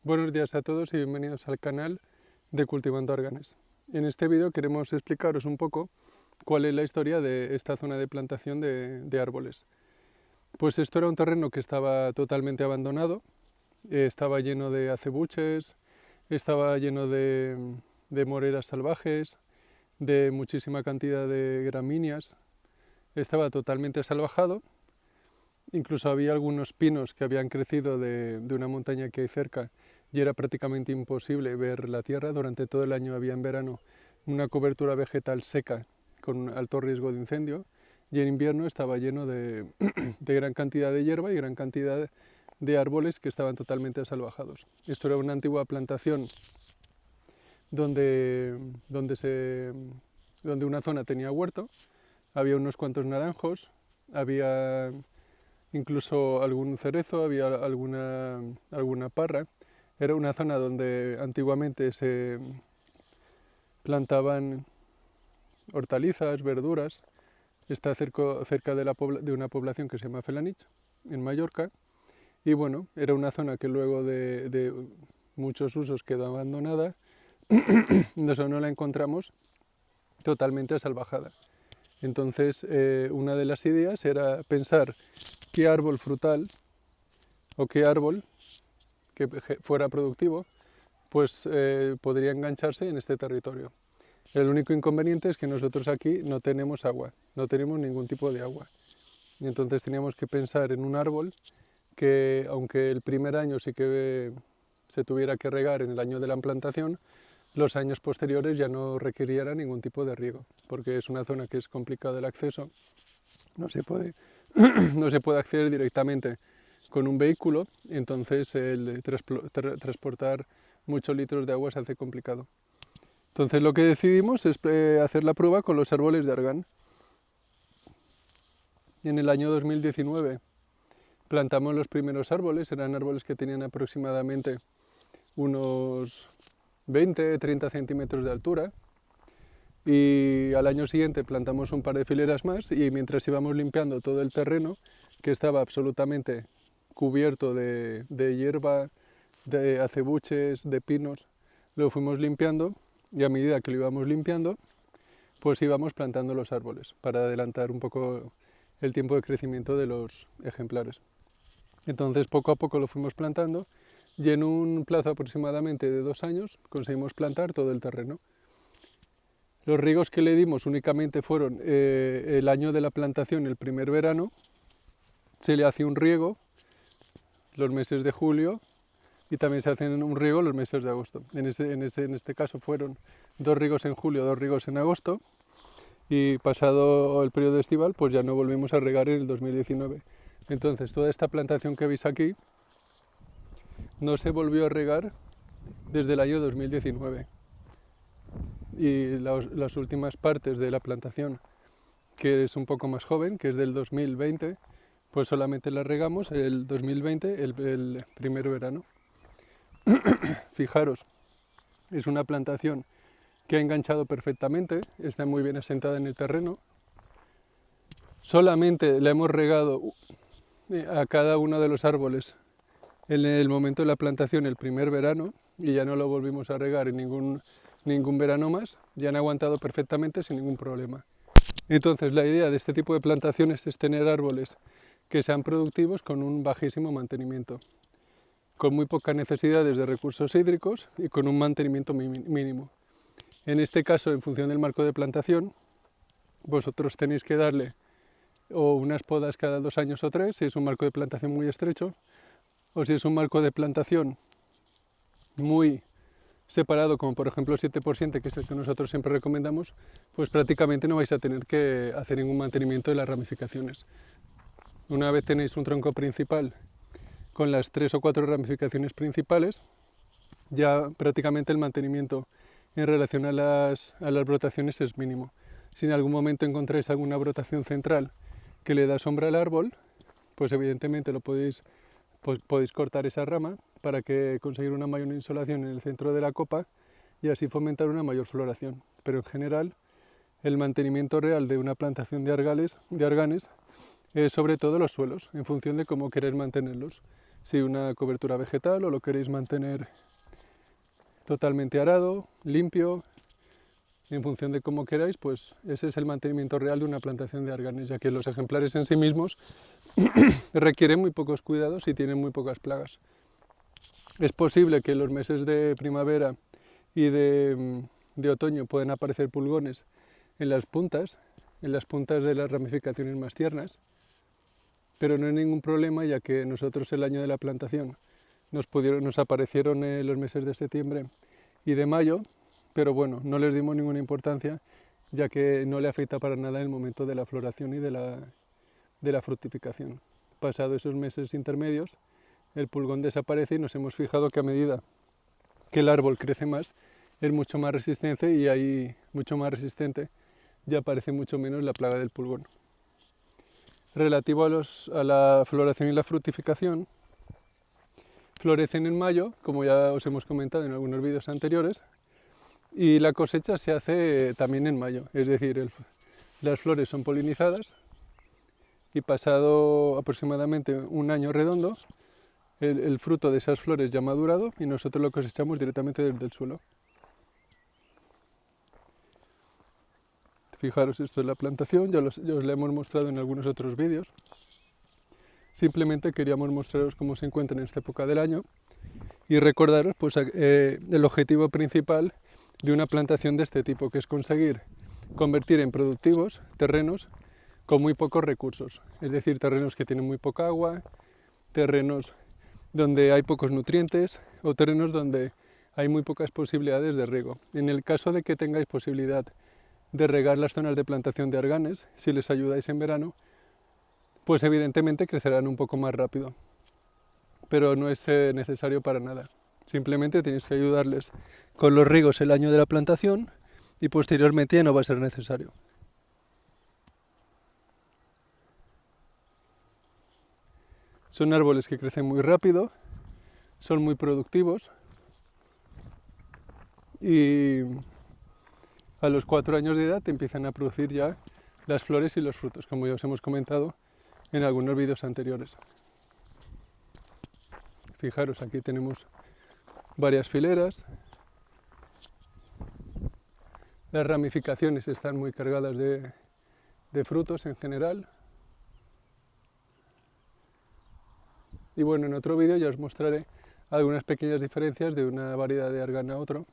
Buenos días a todos y bienvenidos al canal de Cultivando Arganes. En este vídeo queremos explicaros un poco cuál es la historia de esta zona de plantación de árboles. Pues esto era un terreno que estaba totalmente abandonado, estaba lleno de acebuches, estaba lleno de moreras salvajes, de muchísima cantidad de gramíneas, estaba totalmente salvajado. Incluso había algunos pinos que habían crecido de una montaña que hay cerca y era prácticamente imposible ver la tierra. Durante todo el año había en verano una cobertura vegetal seca con alto riesgo de incendio y en invierno estaba lleno de gran cantidad de hierba y gran cantidad de árboles que estaban totalmente salvajados. Esto era una antigua plantación donde una zona tenía huerto, había unos cuantos naranjos, había incluso algún cerezo, había alguna parra. Era una zona donde antiguamente se plantaban hortalizas, verduras. Está cerca de una población que se llama Felanitx, en Mallorca. Y bueno, era una zona que luego de muchos usos quedó abandonada. Nosotros no la encontramos totalmente salvajada. Entonces, una de las ideas era pensar qué árbol frutal o qué árbol que fuera productivo pues podría engancharse en este territorio. El único inconveniente es que nosotros aquí no tenemos agua, no tenemos ningún tipo de agua. Y entonces teníamos que pensar en un árbol que, aunque el primer año sí que se tuviera que regar en el año de la plantación, los años posteriores ya no requiriera ningún tipo de riego, porque es una zona que es complicado el acceso, no se puede, no se puede acceder directamente con un vehículo, entonces el transportar muchos litros de agua se hace complicado. Entonces lo que decidimos es hacer la prueba con los árboles de argán. En el año 2019 plantamos los primeros árboles, eran árboles que tenían aproximadamente unos 20-30 centímetros de altura, y al año siguiente plantamos un par de fileras más y mientras íbamos limpiando todo el terreno, que estaba absolutamente cubierto de hierba, de acebuches, de pinos, lo fuimos limpiando y a medida que lo íbamos limpiando, pues íbamos plantando los árboles para adelantar un poco el tiempo de crecimiento de los ejemplares. Entonces poco a poco lo fuimos plantando y en un plazo aproximadamente de 2 años conseguimos plantar todo el terreno. Los riegos que le dimos únicamente fueron el año de la plantación, el primer verano, se le hace un riego los meses de julio y también se hace un riego los meses de agosto. En este caso fueron 2 riegos en julio, 2 riegos en agosto, y pasado el periodo estival pues ya no volvimos a regar en el 2019. Entonces toda esta plantación que veis aquí no se volvió a regar desde el año 2019. Y las últimas partes de la plantación, que es un poco más joven, que es del 2020, pues solamente la regamos el 2020, el primer verano. Fijaros, es una plantación que ha enganchado perfectamente, está muy bien asentada en el terreno. Solamente la hemos regado a cada uno de los árboles en el momento de la plantación, el primer verano, y ya no lo volvimos a regar en ningún verano más. Ya han aguantado perfectamente sin ningún problema. Entonces la idea de este tipo de plantaciones es tener árboles que sean productivos con un bajísimo mantenimiento, con muy pocas necesidades de recursos hídricos y con un mantenimiento mínimo. En este caso, en función del marco de plantación, vosotros tenéis que darle o unas podas cada 2 años o 3, si es un marco de plantación muy estrecho, o si es un marco de plantación muy separado, como por ejemplo 7x7, que es el que nosotros siempre recomendamos, pues prácticamente no vais a tener que hacer ningún mantenimiento de las ramificaciones. Una vez tenéis un tronco principal con las 3 o 4 ramificaciones principales, ya prácticamente el mantenimiento en relación a las brotaciones es mínimo. Si en algún momento encontráis alguna brotación central que le da sombra al árbol, pues evidentemente podéis cortar esa rama para conseguir una mayor insolación en el centro de la copa y así fomentar una mayor floración. Pero en general, el mantenimiento real de una plantación de arganes es sobre todo los suelos, en función de cómo querer mantenerlos. si una cobertura vegetal o lo queréis mantener totalmente arado, limpio. En función de cómo queráis, pues ese es el mantenimiento real de una plantación de arganes, ya que los ejemplares en sí mismos requieren muy pocos cuidados y tienen muy pocas plagas. Es posible que en los meses de primavera y de otoño puedan aparecer pulgones en las puntas de las ramificaciones más tiernas, pero no hay ningún problema, ya que nosotros el año de la plantación nos aparecieron en los meses de septiembre y de mayo, pero bueno, no les dimos ninguna importancia, ya que no le afecta para nada el momento de la floración y de la fructificación. Pasados esos meses intermedios, el pulgón desaparece y nos hemos fijado que a medida que el árbol crece más, es mucho más resistente y ahí mucho más resistente, ya aparece mucho menos la plaga del pulgón. Relativo a la floración y la fructificación, florecen en mayo, como ya os hemos comentado en algunos vídeos anteriores, y la cosecha se hace también en mayo, es decir, las flores son polinizadas y pasado aproximadamente un año redondo, el fruto de esas flores ya ha madurado y nosotros lo cosechamos directamente desde el suelo. Fijaros, esto es la plantación, ya os la hemos mostrado en algunos otros vídeos. Simplemente queríamos mostraros cómo se encuentra en esta época del año y recordaros pues, el objetivo principal de una plantación de este tipo, que es conseguir convertir en productivos terrenos con muy pocos recursos, es decir, terrenos que tienen muy poca agua, terrenos donde hay pocos nutrientes o terrenos donde hay muy pocas posibilidades de riego. En el caso de que tengáis posibilidad de regar las zonas de plantación de arganes, si les ayudáis en verano, pues evidentemente crecerán un poco más rápido, pero no es necesario para nada. Simplemente tenéis que ayudarles con los riegos el año de la plantación y posteriormente ya no va a ser necesario. Son árboles que crecen muy rápido, son muy productivos y a los 4 años de edad empiezan a producir ya las flores y los frutos, como ya os hemos comentado en algunos vídeos anteriores. Fijaros, aquí tenemos varias fileras. Las ramificaciones están muy cargadas de frutos en general. Y bueno, en otro vídeo ya os mostraré algunas pequeñas diferencias de una variedad de argán a otro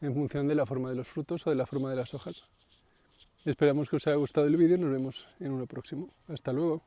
en función de la forma de los frutos o de la forma de las hojas. Esperamos que os haya gustado el vídeo y nos vemos en uno próximo. Hasta luego.